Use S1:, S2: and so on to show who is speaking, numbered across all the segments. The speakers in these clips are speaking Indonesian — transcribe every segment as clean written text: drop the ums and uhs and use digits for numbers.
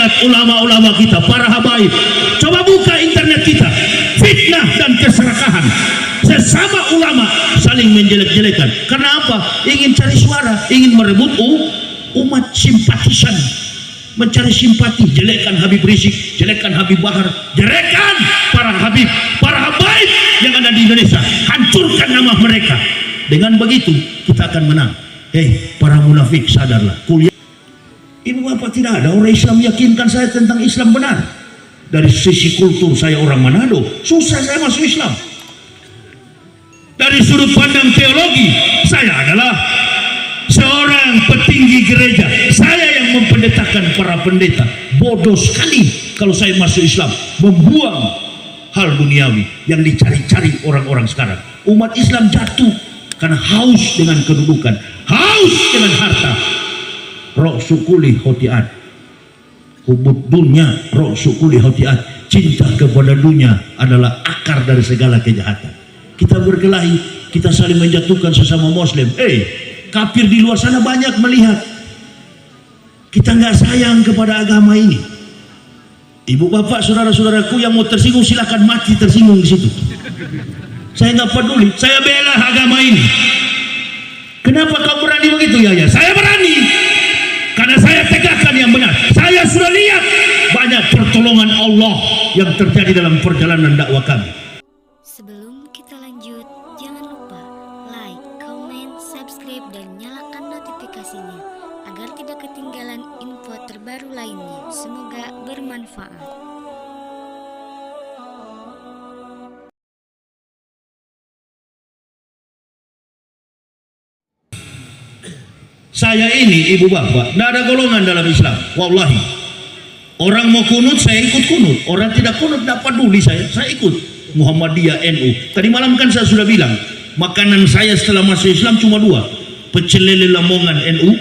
S1: lihat ulama-ulama kita, para habaib. Coba buka internet kita, fitnah dan keserakahan. Sesama ulama saling menjelek-jelekan. Karena apa? Ingin cari suara, ingin merebut umat, simpatisan, mencari simpati. Jelekkan Habib Rizik, jelekkan Habib Bahar, jelekkan para habib, para habaib yang ada di Indonesia. Hancurkan nama mereka. Dengan begitu kita akan menang. Hei, para munafik, sadarlah. Kuliah. Ibu bapak, tidak ada orang Islam meyakinkan saya tentang Islam benar. Dari sisi kultur saya orang Manado, susah saya masuk Islam. Dari sudut pandang teologi, saya adalah seorang petinggi gereja. Saya yang mempendetakan para pendeta. Bodoh sekali kalau saya masuk Islam, membuang hal duniawi yang dicari-cari orang-orang sekarang. Umat Islam jatuh karena haus dengan kedudukan, haus dengan harta. Rok sukuli hotiat, hubud dunia, rok sukuli hotiat. Cinta kepada dunia adalah akar dari segala kejahatan. Kita berkelahi, kita saling menjatuhkan sesama Muslim. Kafir di luar sana banyak melihat kita nggak sayang kepada agama ini. Ibu bapak, saudara-saudaraku yang mau tersinggung silahkan mati tersinggung di situ. Saya nggak peduli, saya bela agama ini. Kenapa kau berani begitu? Ya, saya berani karena saya tegakkan yang benar. Saya sudah lihat banyak pertolongan Allah yang terjadi dalam perjalanan dakwah kami.
S2: Sebelum kita lanjut, jangan lupa like, comment, subscribe, dan nyalakan notifikasinya agar tidak ketinggalan info terbaru lainnya. Semoga bermanfaat.
S1: Saya ini ibu bapak, tidak ada golongan dalam Islam. Wallahi, orang mau kunut saya ikut kunut, orang tidak kunut tidak peduli saya ikut. Muhammadiyah, NU. Tadi malam kan saya sudah bilang, makanan saya setelah masuk Islam cuma 2, pecel lele Lamongan NU,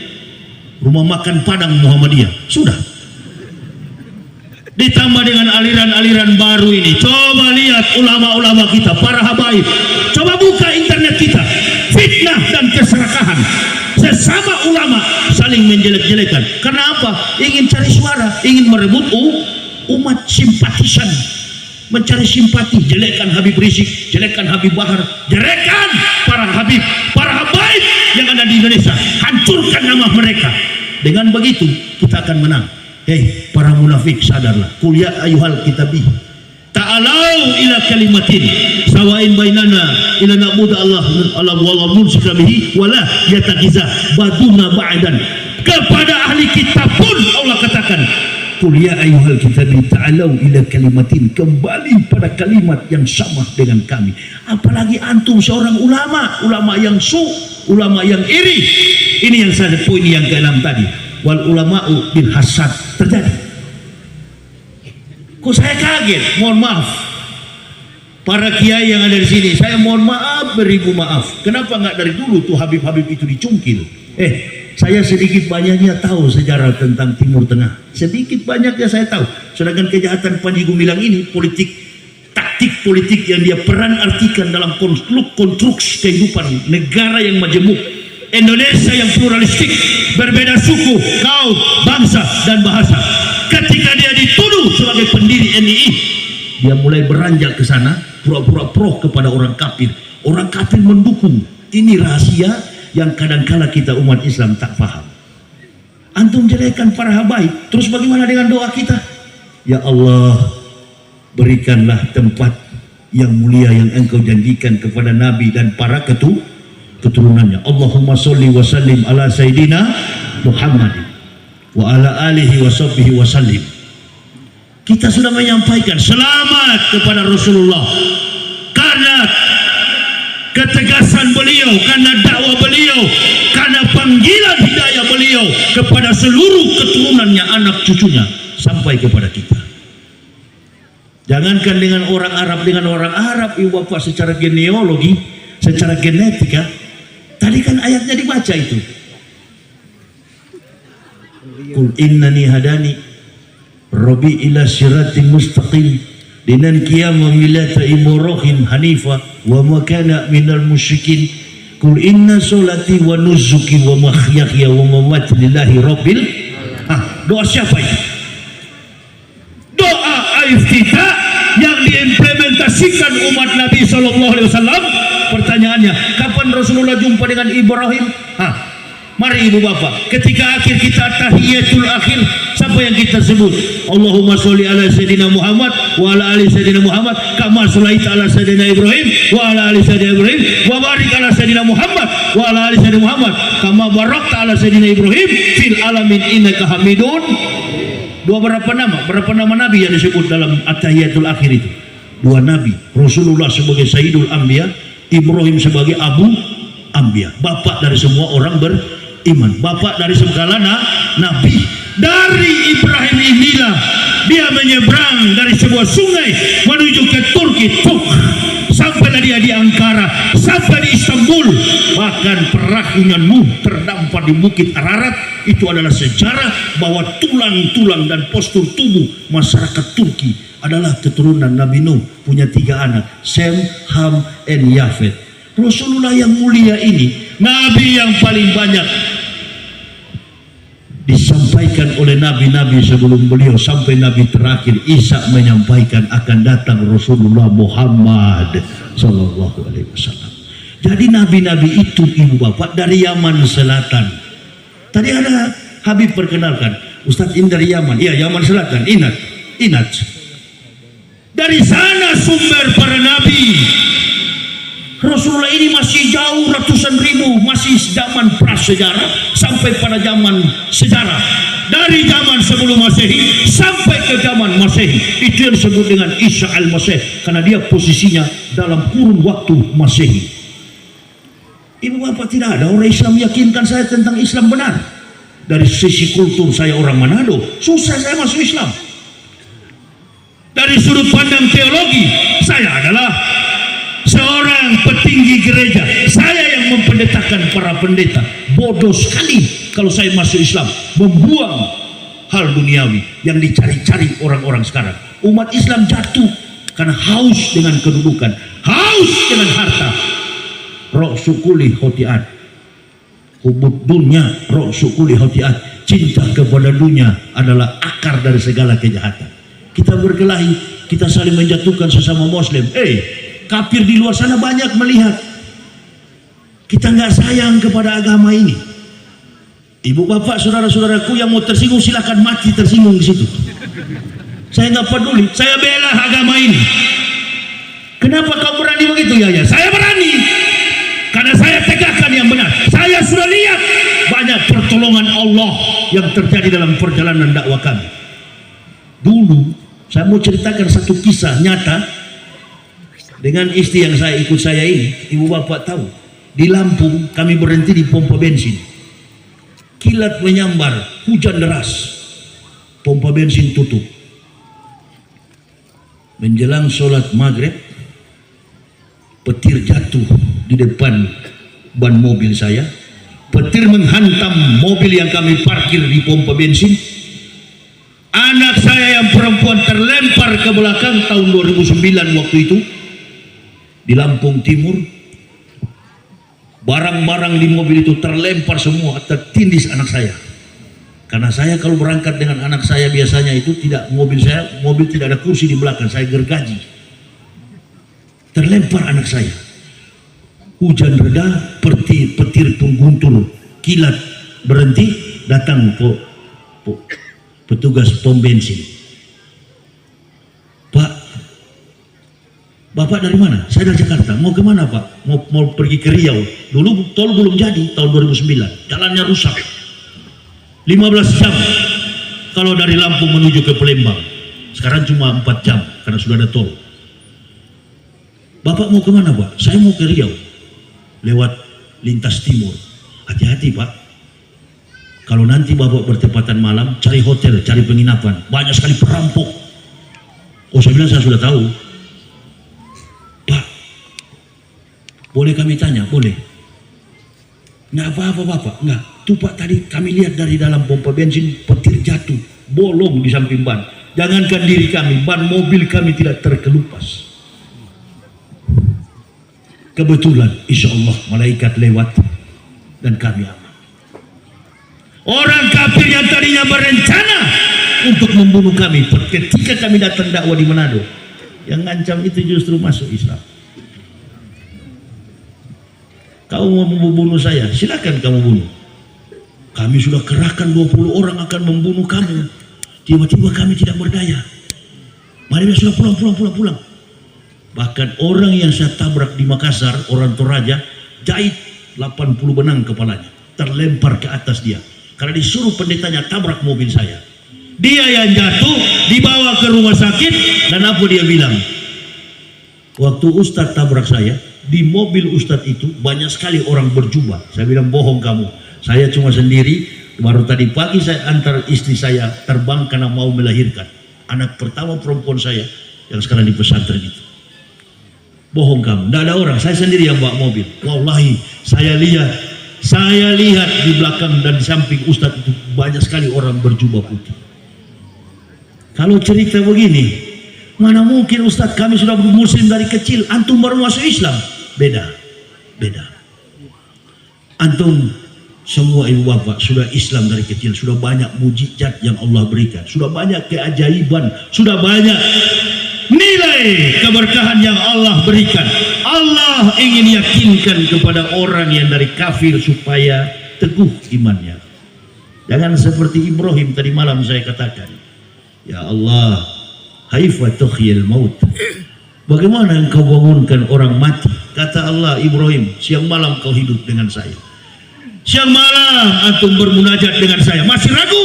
S1: rumah makan Padang Muhammadiyah. Sudah. Ditambah dengan aliran-aliran baru ini. Coba lihat ulama-ulama kita, para habaib. Coba buka internet kita, fitnah dan keserakahan. Sesama ulama saling menjelek-jelekan. Karena apa? Ingin cari suara, ingin merebut umat, simpatisan, mencari simpati. Jelekkan Habib Rizik, jelekkan Habib Bahar, jelekkan para habib, para habaib yang ada di Indonesia. Hancurkan nama mereka. Dengan begitu kita akan menang. Hei, para munafik, sadarlah. Qul ya ayyuhal kitabi ta'alau ila kalimatin sawain bainana ila na'budu Allah wa nusyrika bihi wala yatakiza baduna ba'dan. Kepada ahli kitab pun Allah katakan, qul ya ayyuhal kitabi ta'alau ila kalimatin, kembali pada kalimat yang sama dengan kami. Apalagi antum seorang ulama yang ulama yang iri. Ini yang saya poin yang ke-6 tadi. Wal ulama'u bil hasad terjadi. Kok saya kaget, mohon maaf. Para kiai yang ada di sini, saya mohon maaf, beribu maaf. Kenapa nggak dari dulu tuh Habib-Habib itu dicungkil? Saya sedikit banyaknya tahu sejarah tentang Timur Tengah. Sedikit banyaknya saya tahu. Sedangkan kejahatan Panji Gumilang ini politik, taktik politik yang dia peran artikan dalam konstruksi kehidupan negara yang majemuk. Indonesia yang pluralistik, berbeda suku, kaum, bangsa, dan bahasa. Ketika dia dituduh sebagai pendiri NII, dia mulai beranjak ke sana, pura-pura pro kepada orang kafir. Orang kafir mendukung. Ini rahasia yang kadangkala kita umat Islam tak paham. Antum jelekkan para habaib, terus bagaimana dengan doa kita? Ya Allah, berikanlah tempat yang mulia yang engkau janjikan kepada Nabi dan para keturunannya. Allahumma sholli wa sallim ala Sayyidina Muhammad wa ala alihi wa sahbihi wa sallim. Kita sudah menyampaikan selamat kepada Rasulullah karena ketegasan beliau, karena dakwah beliau, karena panggilan hidayah beliau kepada seluruh keturunannya, anak cucunya sampai kepada kita. Jangankan dengan orang Arab, ibu bapak, secara genealogi, secara genetika. Tadi kan ayatnya dibaca itu. Qul innani hadani Rabbi ila siratin mustaqim dinan qiyamah millata Ibrahim hanifa wa ma kana minal musyrikin. Qul inna sholati wa nusuki wa mahyaya wa mamati lillahi rabbil. Doa siapa itu? iftitah yang diimplementasikan umat Nabi SAW. Pertanyaannya, kapan Rasulullah jumpa dengan Ibrahim? Mari ibu bapak, ketika akhir kita tahiyatul akhir, siapa yang kita sebut? Allahumma sholli ala sayyidina Muhammad wa ala ali sayyidina Muhammad kama sholaita ala sayyidina Ibrahim wa ala ali sayyidina Ibrahim wa barik ala sayyidina Muhammad wa ala ali sayyidina Muhammad kama barakta ala sayyidina Ibrahim fil alamin innaka Hamidun. Berapa nama nabi yang disebut dalam at-tahiyatul akhir itu? 2 nabi. Rasulullah sebagai Sayyidul Anbiya, Ibrahim sebagai Abu Anbiya, bapak dari semua orang beriman, bapak dari segala nabi. Dari Ibrahim inilah dia menyeberang dari sebuah sungai menuju ke Turki, sampai dia di Ankara, sampai di Istanbul. Bahkan perahunya Nuh terdampar di Bukit Ararat. Itu adalah sejarah bahwa tulang-tulang dan postur tubuh masyarakat Turki adalah keturunan Nabi Nuh, punya 3 anak, Sem, Ham, dan Yafet. Rasulullah yang mulia ini, Nabi yang paling banyak disampaikan oleh nabi-nabi sebelum beliau, sampai nabi terakhir Isa menyampaikan akan datang Rasulullah Muhammad sallallahu alaihi wasallam. Jadi nabi-nabi itu ibu bapak dari Yaman Selatan. Tadi ada Habib perkenalkan, Ustadz ini dari Yaman. Iya, Yaman Selatan, Inat. Dari sana sumber para nabi. Rasulullah ini masih jauh ratusan ribu, masih zaman prasejarah sampai pada zaman sejarah. Dari zaman sebelum Masehi sampai ke zaman Masehi, itu yang disebut dengan Isa al-Masih, karena dia posisinya dalam kurun waktu Masehi. Ibu bapak, tidak ada orang Islam meyakinkan saya tentang Islam benar. Dari sisi kultur saya orang Manado, susah saya masuk Islam. Dari sudut pandang teologi, saya adalah seorang petinggi gereja, saya yang mempendetakan para pendeta. Bodoh sekali kalau saya masuk Islam, membuang hal duniawi yang dicari-cari orang-orang sekarang. Umat Islam jatuh karena haus dengan kedudukan, haus dengan harta. Rok sukuli hotiat, hubud dunia, rok sukuli hotiat. Cinta kepada dunia adalah akar dari segala kejahatan. Kita berkelahi, kita saling menjatuhkan sesama Muslim. Kafir di luar sana banyak melihat kita nggak sayang kepada agama ini. Ibu bapak, saudara-saudaraku yang mau tersinggung silahkan mati tersinggung di situ. Saya nggak peduli, saya bela agama ini. Kenapa kau berani begitu? Ya, saya berani karena saya tegakkan yang benar. Saya sudah lihat banyak pertolongan Allah yang terjadi dalam perjalanan dakwah kami. Dulu saya mau ceritakan satu kisah nyata dengan istri yang ikut saya ini. Ibu bapak tahu, di Lampung kami berhenti di pompa bensin. Kilat menyambar, hujan deras, pompa bensin tutup. Menjelang sholat maghrib, petir jatuh di depan ban mobil saya. Petir menghantam mobil yang kami parkir di pompa bensin. Anak saya yang perempuan terlempar ke belakang. Tahun 2009 waktu itu di Lampung Timur. Barang-barang di mobil itu terlempar semua, tertindis anak saya. Karena saya kalau berangkat dengan anak saya biasanya itu tidak, mobil tidak ada kursi di belakang, saya gergaji. Terlempar anak saya. Hujan reda, petir pun guntur, kilat berhenti, datang petugas pom bensin. Pak, Bapak dari mana? Saya dari Jakarta. Mau kemana Pak? Mau pergi ke Riau. Dulu tol belum jadi, tahun 2009. Jalannya rusak. 15 jam kalau dari Lampung menuju ke Palembang. Sekarang cuma 4 jam karena sudah ada tol. Bapak mau kemana Pak? Saya mau ke Riau. Lewat lintas timur. Hati-hati Pak. Kalau nanti Bapak bertepatan malam, cari hotel, cari penginapan. Banyak sekali perampok. Oh, saya bilang saya sudah tahu. Boleh kami tanya? Boleh. Nggak apa-apa Bapak, nggak. Tuh Pak, tadi kami lihat dari dalam pompa bensin petir jatuh, bolong di samping ban. Jangankan diri kami, ban mobil kami tidak terkelupas. Kebetulan, insya Allah malaikat lewat dan kami aman. Orang kafir yang tadinya berencana untuk membunuh kami ketika kami datang dakwah di Manado. Yang ngancam itu justru masuk Islam. Kau mau membunuh saya, silakan kamu bunuh. Kami sudah kerahkan 20 orang akan membunuh kamu. Tiba-tiba kami tidak berdaya. Mari sudah pulang. Bahkan orang yang saya tabrak di Makassar, orang Toraja, jahit 80 benang kepalanya, terlempar ke atas dia. Karena disuruh pendetanya tabrak mobil saya. Dia yang jatuh, dibawa ke rumah sakit, dan apa dia bilang? Waktu Ustadz tabrak saya, di mobil Ustadz itu banyak sekali orang berjubah. Saya bilang, bohong kamu. Saya cuma sendiri, baru tadi pagi saya antar istri saya terbang karena mau melahirkan. Anak pertama perempuan saya, yang sekarang di pesantren itu. Bohong kamu, tidak ada orang, saya sendiri yang bawa mobil. Wallahi, saya lihat di belakang dan di samping Ustadz itu banyak sekali orang berjubah putih. Kalau cerita begini, mana mungkin Ustadz, kami sudah muslim dari kecil, antum baru masuk Islam. Beda. Antum semua ibu bapak sudah Islam dari kecil, sudah banyak mujizat yang Allah berikan, sudah banyak keajaiban, sudah banyak nilai keberkahan yang Allah berikan. Allah ingin yakinkan kepada orang yang dari kafir supaya teguh imannya. Jangan seperti Ibrahim tadi malam saya katakan, ya Allah, haifa tuhyil maut. Bagaimana engkau bangunkan orang mati? Kata Allah, Ibrahim, siang malam kau hidup dengan saya. Siang malam antum bermunajat dengan saya. Masih ragu?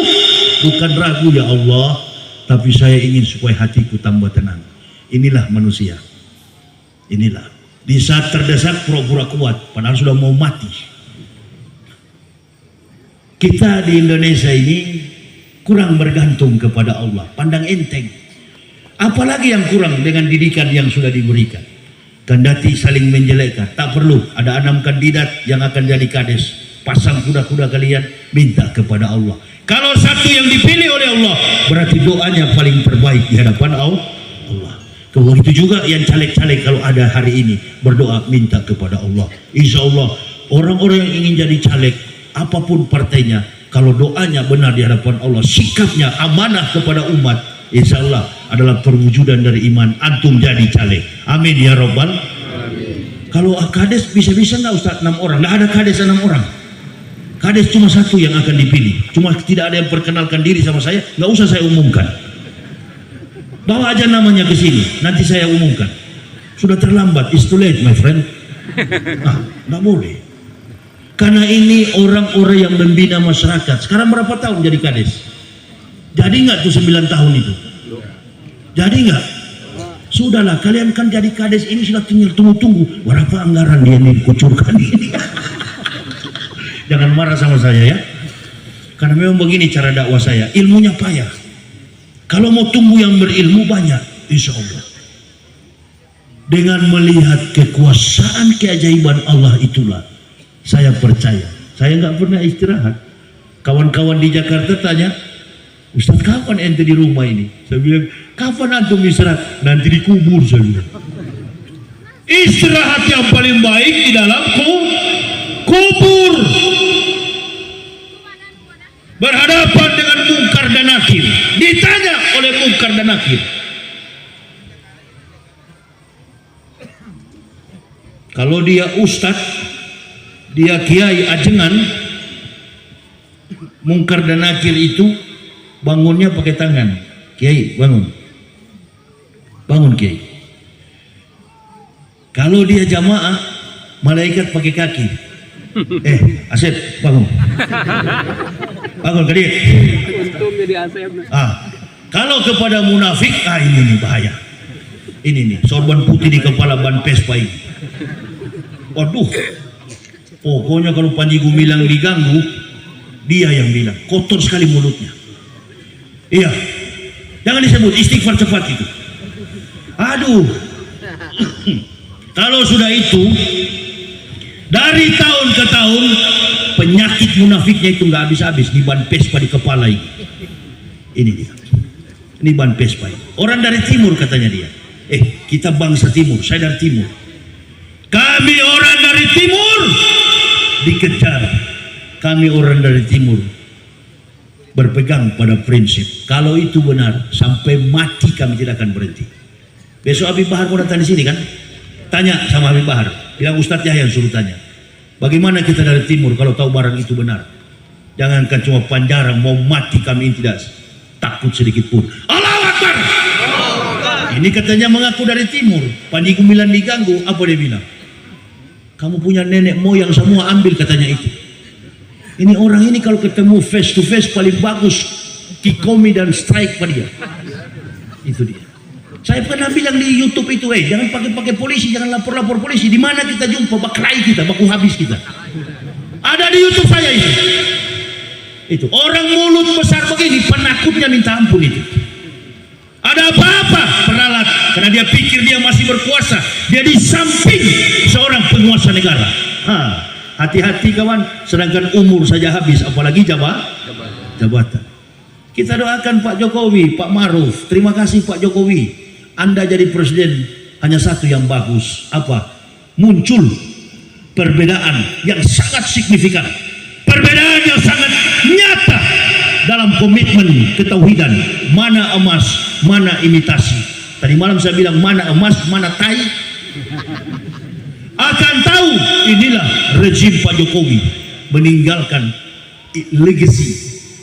S1: Bukan ragu ya Allah, tapi saya ingin supaya hatiku tambah tenang. Inilah manusia. Inilah. Di saat terdesak pura-pura kuat, padahal sudah mau mati. Kita di Indonesia ini kurang bergantung kepada Allah, pandang enteng. Apalagi yang kurang dengan didikan yang sudah diberikan. Kendati saling menjelekkan, tak perlu. Ada 6 kandidat yang akan jadi kades. Pasang kuda-kuda kalian, minta kepada Allah. Kalau satu yang dipilih oleh Allah, berarti doanya paling terbaik di hadapan Allah. Begitu juga yang caleg-caleg kalau ada hari ini, berdoa minta kepada Allah. Insya Allah orang-orang yang ingin jadi caleg, apapun partainya, kalau doanya benar di hadapan Allah, sikapnya amanah kepada umat, insya Allah adalah perwujudan dari iman, antum jadi caleg. Amin ya Rabbal. Kalau kades bisa-bisa nggak Ustaz 6 orang? Nggak ada kades 6 orang. Kades cuma satu yang akan dipilih. Cuma tidak ada yang perkenalkan diri sama saya, nggak usah saya umumkan. Bawa aja namanya ke sini, nanti saya umumkan. Sudah terlambat, it's too late my friend. Nggak boleh. Karena ini orang-orang yang membina masyarakat. Sekarang berapa tahun jadi kades? Jadi nggak tuh 9 tahun itu? Jadi nggak? Sudahlah, kalian kan jadi kades ini sudah tinggal tunggu-tunggu. Berapa anggaran dia nih dikucurkan ini? Jangan marah sama saya ya. Karena memang begini cara dakwah saya, ilmunya payah. Kalau mau tunggu yang berilmu banyak, insya Allah. Dengan melihat kekuasaan keajaiban Allah itulah, saya percaya. Saya nggak pernah istirahat. Kawan-kawan di Jakarta tanya, Ustaz kapan ente di rumah ini? Saya bilang, kapan antum istirahat? Nanti dikubur, saya bilang. Istirahat yang paling baik di dalam kubur. Berhadapan dengan mungkar dan nakir, ditanya oleh mungkar dan nakir. Kalau dia ustadz, dia kiai ajengan, mungkar dan nakir itu bangunnya pakai tangan. Kiai bangun, bangun kiai. Kalau dia jamaah, malaikat pakai kaki. Asep bangun. Bangun tadi.
S3: Untung jadi Asep.
S1: Kalau kepada munafik, ini nih bahaya. Ini nih sorban putih di kepala ban Vespa ini. Waduh. Pokoknya kalau Panji Gumilang diganggu, dia yang bilang kotor sekali mulutnya. Iya. Jangan disebut, istighfar cepat itu. Aduh. Kalau sudah itu, dari tahun ke tahun penyakit munafiknya itu nggak habis-habis di ban Vespa di kepala ini. Ini dia. Ini ban Vespa ini. Orang dari timur katanya dia. Kita bangsa timur, saya dari timur. Kami orang dari timur dikejar. Kami orang dari timur berpegang pada prinsip. Kalau itu benar, sampai mati kami tidak akan berhenti. Besok Habib Bahar mau datang di sini kan? Tanya sama Habib Bahar, bilang Ustadz Yahya yang suruh tanya. Bagaimana kita dari timur kalau tahu barang itu benar? Jangankan cuma Panjarang, mau mati kami tidak takut sedikit pun. Allahu Akbar! Ini katanya mengaku dari timur. Panji Gumilang diganggu, apa dia bilang? Kamu punya nenek moyang semua ambil, katanya itu. Ini orang ini kalau ketemu face to face paling bagus kikomi dan strike pada dia. Itu dia. Saya pernah bilang di YouTube itu, jangan pakai polisi, jangan lapor polisi. Di mana kita jumpa baklai kita, baku habis kita. Ada di YouTube saya itu. Itu orang mulut besar begini, penakutnya minta ampun itu. Ada apa-apa peralat, karena dia pikir dia masih berkuasa. Dia di samping seorang penguasa negara. Hati-hati kawan, sedangkan umur saja habis, apalagi jabatan. Kita doakan Pak Jokowi, Pak Maruf. Terima kasih Pak Jokowi. Anda jadi presiden hanya satu yang bagus. Apa? Muncul perbedaan yang sangat signifikan. Perbedaan yang sangat nyata dalam komitmen ketauhidan. Mana emas, mana imitasi. Tadi malam saya bilang mana emas, mana tai. Akan tahu inilah rezim Pak Jokowi meninggalkan legacy,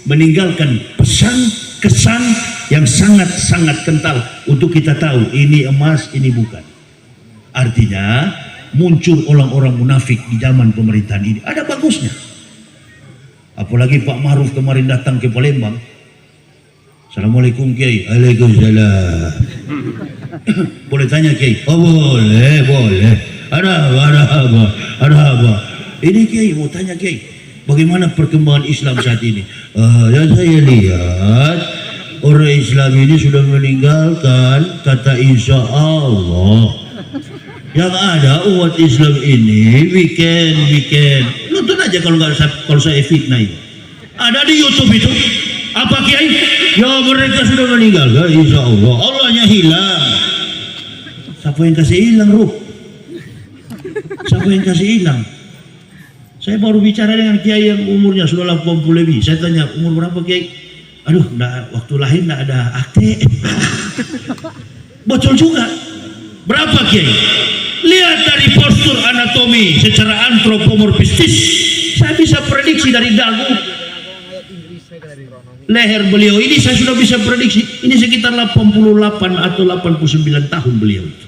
S1: meninggalkan pesan kesan yang sangat-sangat kental untuk kita tahu ini emas, ini bukan. Artinya muncul orang-orang munafik di zaman pemerintahan ini. Ada bagusnya. Apalagi Pak Maruf kemarin datang ke Palembang. Assalamualaikum Kiai. Waalaikumsalam. Boleh tanya Kiai? Oh boleh. Ada apa? Ini Kiai mau tanya Kiai, bagaimana perkembangan Islam saat ini? Yang saya lihat orang Islam ini sudah meninggalkan kata insya Allah. Yang ada umat Islam ini weekend. Nonton aja kalau saya fitnah itu. Ada di YouTube itu. Apa Kiai? Ya mereka sudah meninggalkan insya Allah. Allahnya hilang. Siapa yang kasih hilang ruh? Siapa yang kasih hilang? Saya baru bicara dengan Kiai yang umurnya sudah 80 lebih. Saya tanya, umur berapa Kiai? Aduh, waktu lahir enggak ada akte. Bocor juga. Berapa Kiai? Lihat dari postur anatomi secara antropomorfistis. Saya bisa prediksi dari dagu leher beliau ini, saya sudah bisa prediksi. Ini sekitar 88 atau 89 tahun beliau itu.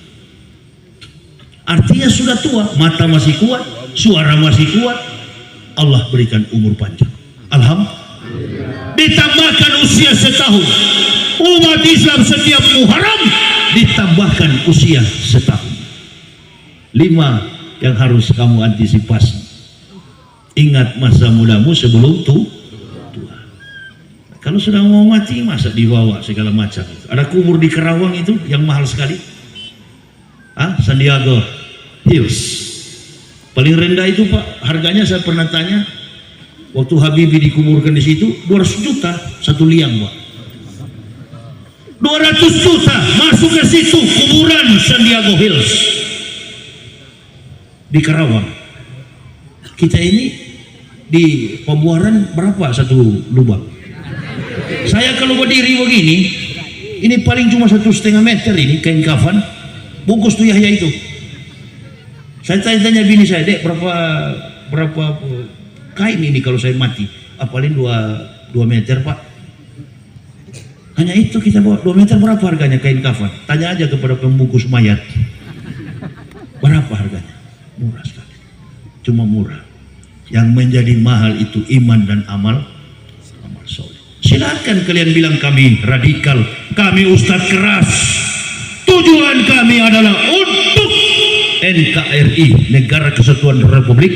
S1: Artinya sudah tua, mata masih kuat, suara masih kuat. Allah berikan umur panjang. Alhamdulillah. Ditambahkan usia setahun. Umat Islam setiap Muharram ditambahkan usia setahun. 5 yang harus kamu antisipasi. Ingat masa mudamu sebelum tua. Kalau sudah mau mati, masa dibawa segala macam. Ada kubur di Kerawang itu yang mahal sekali. Sandiago Hills. Paling rendah itu Pak, harganya saya pernah tanya. Waktu Habibie dikuburkan di situ, 200 juta satu liang Pak. 200 juta masuk ke situ kuburan Sandiago Hills di Kerawang. Kita ini di Pembuaran berapa satu lubang? Saya kalau berdiri begini, ini paling cuma 1,5 meter ini kain kafan, bungkus tuh Yahya itu. Saya tanya bini saya, Dek, berapa kain ini kalau saya mati? Paling 2 meter Pak. Hanya itu kita bawa. 2 meter berapa harganya kain kafan? Tanya aja kepada pembungkus mayat. Berapa harganya? Murah sekali. Cuma murah. Yang menjadi mahal itu iman dan amal soleh. Silakan kalian bilang kami radikal, kami ustadz keras. Tujuan kami adalah untuk NKRI, Negara Kesatuan Republik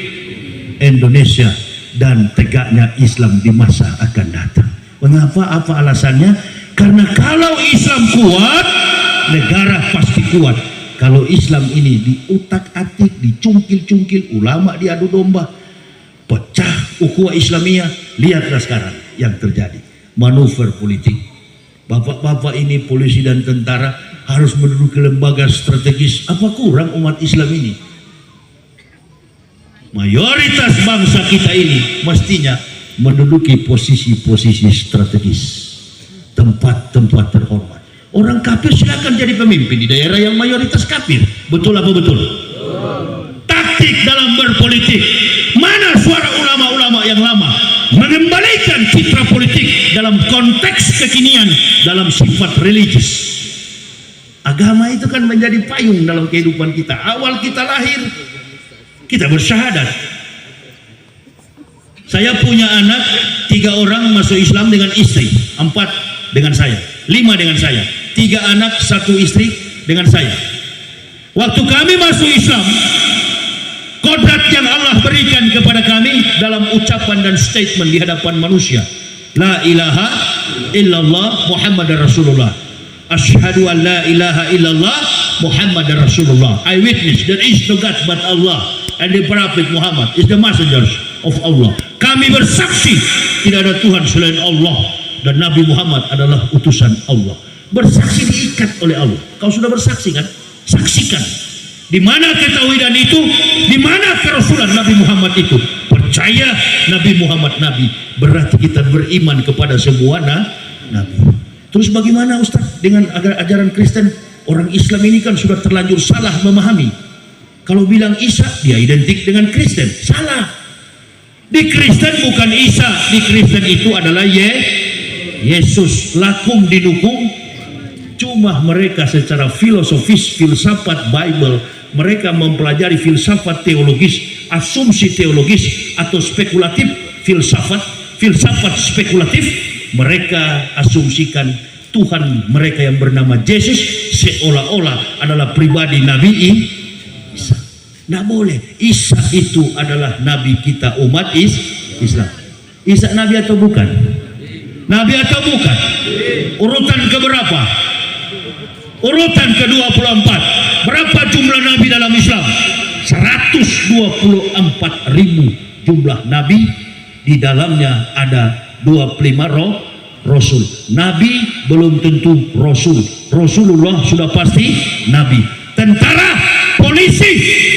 S1: Indonesia, dan tegaknya Islam di masa akan datang. Mengapa? Apa alasannya? Karena kalau Islam kuat, negara pasti kuat. Kalau Islam ini diutak-atik, dicungkil-cungkil, ulama diadu domba, pecah ukhuwah Islamiyah. Lihatlah sekarang yang terjadi, manuver politik. Bapak-bapak ini polisi dan tentara harus menduduki lembaga strategis. Apa kurang umat Islam ini? Mayoritas bangsa kita ini mestinya menduduki posisi-posisi strategis, tempat-tempat terhormat. Orang kafir silakan jadi pemimpin di daerah yang mayoritas kafir. Betul apa betul? Taktik dalam berpolitik. Mana suara ulama-ulama yang lama mengembalikan citra politik dalam konteks kekinian, dalam sifat religius. Agama itu kan menjadi payung dalam kehidupan kita. Awal kita lahir, kita bersyahadat. Saya punya anak 3 orang masuk Islam dengan istri, 4 dengan saya, 5 dengan saya, 3 anak 1 istri dengan saya. Waktu kami masuk Islam, kodrat yang Allah berikan kepada kami dalam ucapan dan statement di hadapan manusia, la ilaha illallah Muhammadar Rasulullah, asyhadu an la ilaha illallah Muhammadar Rasulullah, I witness there is no God but Allah and the Prophet Muhammad is the messengers of Allah. Kami bersaksi tidak ada Tuhan selain Allah dan Nabi Muhammad adalah utusan Allah. Bersaksi diikat oleh Allah. Kau sudah bersaksi kan? Saksikan. Di mana ketauhidan itu, di mana kerasulan Nabi Muhammad itu. Percaya Nabi Muhammad Nabi, berarti kita beriman kepada semua Nabi. Terus bagaimana Ustaz dengan ajaran Kristen? Orang Islam ini kan sudah terlanjur salah memahami. Kalau bilang Isa, dia identik dengan Kristen. Salah. Di Kristen bukan Isa, di Kristen itu adalah Yesus. Lakum dinukum. Cuma mereka secara filosofis, filsafat Bible, mereka mempelajari filsafat teologis, asumsi teologis atau spekulatif, filsafat spekulatif. Mereka asumsikan Tuhan mereka yang bernama Yesus seolah-olah adalah pribadi Nabi Isa. Tidak boleh. Isa itu adalah Nabi kita umat Islam. Isa Nabi atau bukan? Nabi atau bukan? Urutan keberapa? Urutan ke-24. Berapa jumlah Nabi dalam Islam? 124.000 jumlah Nabi. Di dalamnya ada 25 Rasul. Nabi belum tentu Rasul. Rasulullah sudah pasti Nabi. Tentara, polisi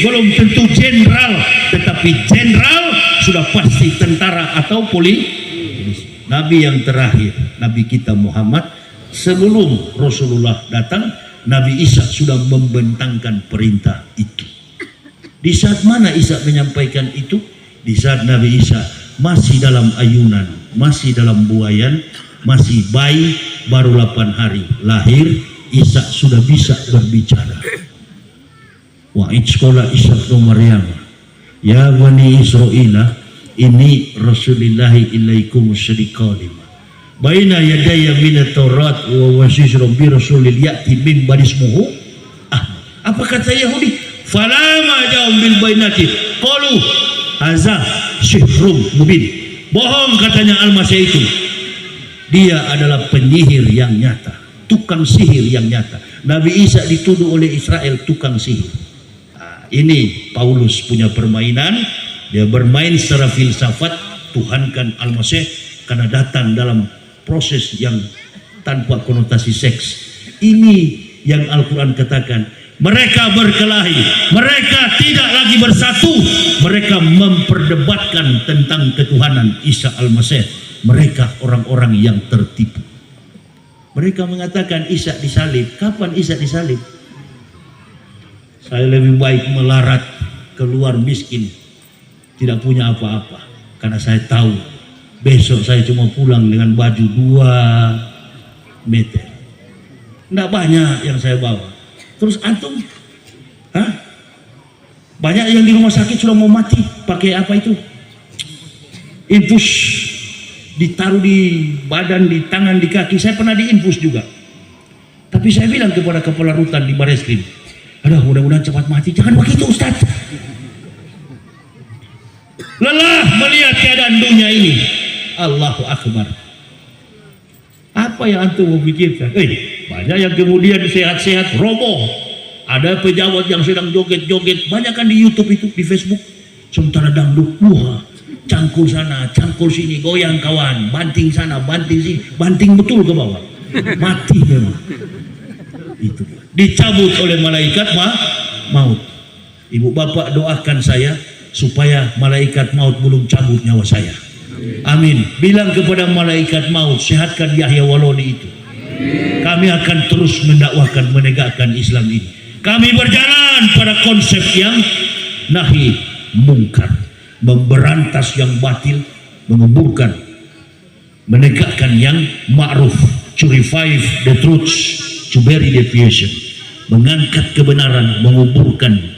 S1: belum tentu jenderal, tetapi jenderal sudah pasti tentara atau polisi. Nabi yang terakhir, Nabi kita Muhammad, sebelum Rasulullah datang, Nabi Isa sudah membentangkan perintah itu. Di saat mana Isa menyampaikan itu? Di saat Nabi Isa masih dalam ayunan, masih dalam buayan, masih bayi, baru 8 hari lahir, Isa sudah bisa berbicara. Wa idzqala Isa bin Maryam, ya bani Israila, ini Rasulillahi ilaikum musyriqalim. Baina yadaya minat Taurat wa wasisrum bi rasulil ya'ti min barismuhu. Apa kata Yahudi? Falama ja'um bil bainati qalu hadza sihrun mubin. Bohong katanya Al-Masih itu. Dia adalah penyihir yang nyata, tukang sihir yang nyata. Nabi Isa dituduh oleh Israel tukang sihir. Ini Paulus punya permainan. Dia bermain secara filsafat, tuhankan Al-Masih karena datang dalam proses yang tanpa konotasi seks. Ini yang Al-Quran katakan. Mereka berkelahi, mereka tidak lagi bersatu, mereka memperdebatkan tentang ketuhanan Isa Al-Masih. Mereka orang-orang yang tertipu. Mereka mengatakan Isa disalib. Kapan Isa disalib? Saya lebih baik melarat, keluar miskin, tidak punya apa-apa, karena saya tahu besok saya cuma pulang dengan baju 2 meter. Tidak banyak yang saya bawa. Terus antum, banyak yang di rumah sakit sudah mau mati. Pakai apa itu? Infus, ditaruh di badan, di tangan, di kaki. Saya pernah diinfus juga. Tapi saya bilang kepada kepala rutan di Bareskrim, aduh, mudah-mudahan cepat mati. Jangan begitu Ustaz. Lelah melihat keadaan dunia ini. Allahu Akbar. Apa yang antum mau pikirkan? Banyak yang kemudian sehat-sehat roboh. Ada pejabat yang sedang joget-joget. Banyak kan di YouTube itu, di Facebook. Sementara dangdut, wah, cangkul sana, cangkul sini, goyang kawan, banting sana, banting sini, banting betul ke bawah. Mati memang. Itu dicabut oleh malaikat maut. Ibu bapak doakan saya supaya malaikat maut belum cabut nyawa saya. Amin. Bilang kepada malaikat maut, sehatkan Yahya Waloni itu. Kami akan terus mendakwahkan, menegakkan Islam ini. Kami berjalan pada konsep yang nahi mungkar, memberantas yang batil, menguburkan, menegakkan yang ma'ruf, to revive the truth, to bury deviation, mengangkat kebenaran, menguburkan